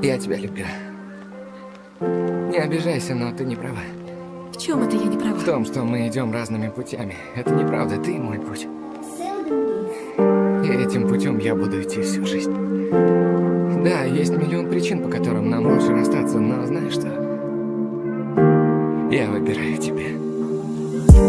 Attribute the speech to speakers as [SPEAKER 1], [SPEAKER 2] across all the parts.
[SPEAKER 1] Я тебя люблю. Не обижайся, но ты не права.
[SPEAKER 2] В чем это я не права?
[SPEAKER 1] В том, что мы идем разными путями. Это неправда, ты мой путь. И этим путем я буду идти всю жизнь. Да, есть миллион причин, по которым нам лучше расстаться, но знаешь что? Я выбираю тебя.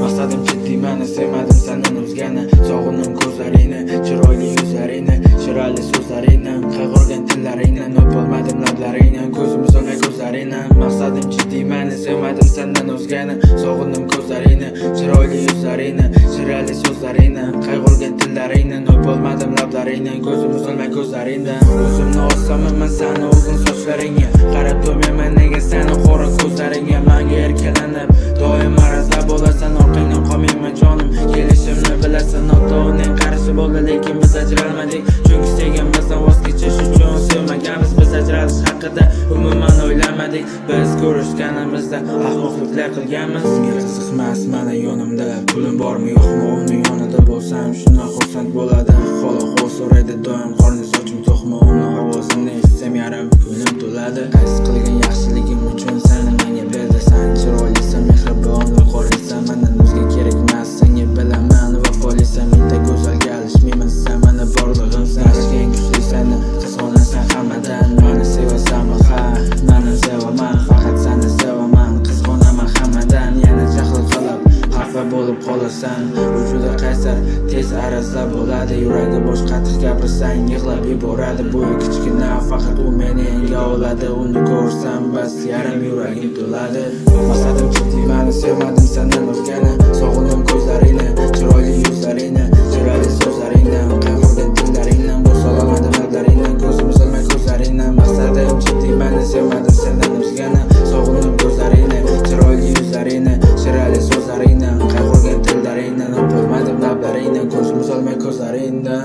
[SPEAKER 3] Maqsadim jiddiy, mani sevmadim sandan o'zgani. Sog'indim ko'zlaringni, chiroyli yuzlaringni, chiroyli so'zlaringni, qayg'urgan tillaringni, o'polmadim lablaringni, ko'zimiz olmay ko'zlaringni. Maqsadim jiddiy, mani sevmadim sandan o'zgani. Sog'indim ko'zlaringni, chiroyli yuzlaringni, chiroyli so'zlaringni, qayg'urgan tillaringni, o'polmadim lablaringni, ko'zimiz olmay ko'zlaringni. O'zimni olsam sani uzun sochlaringga, qarab turmayman nega sani qora ko'zlaringga. Menga erkalanib doim marazda bo'lasan, orqangdan qolmayman jonim. Kelishimni bilasan, ota-onang qarshi bo'ldi, lekin biz ajralmadik. Chunki sevganimizdan voz kechish uchun sevmaganmiz. Biz ajralish haqida umuman o'ylamadik. Biz ko'rishganimizda ahmoqliklar qilganmiz. Menga qiziqmas mana yonimda, pulim bormi yo'qmi, uni yonida bo'lsam shundan xursand bo'ladi. Xola so'raydi doim, qorni sochim to'qmi, uni ovozini eshitsam yarim ko'nglim to'ladi. Qaysi qilgan yaxshiligim uchun seni menga berdisan, chiroylisan, mehribon, yuqorisan, mendan o'zga kerak emas. Senga bilaman vafolisan, menda go'zalga alishmayman, sen meni borlig'imsan. Ashking kuchli seni qizg'onasan hammadan. Meni sevasanmi? Ha, meni sevaman, faqat seni sevaman. Qizg'onaman hammadan, yana jahl qilib xafa bo'lib qolasan. Vujudi qaysar, tez arazlab bo'ladi. Yuragi bosh qattiq gapirsang yig'lab yuboradi. Bo'yi kichkina, faqat u meni yenga oladi. Uni ko'rsam bas yarim yuragim to'ladi. Maqsadim jiddiy, meni sevmadim sandan o'zgani. Sog'indim ko'zlaringni, chiroyli yuzlaringni, chiroyli so'zlaringni, qayg'urgan tillaringni, bo'solamadim lablaringni, ko'zimiz olmay ko'zlaringni. Maqsadim jiddiy, meni sevmadim sandan o'zgani. Sog'indim ko'zlaringni, chiroyli yuzlaringni, chiroyli so'zlaringni, qayg'urgan tillaringni, o'polmadim lablaringni, ko'zimiz olmay ko'zlaringni.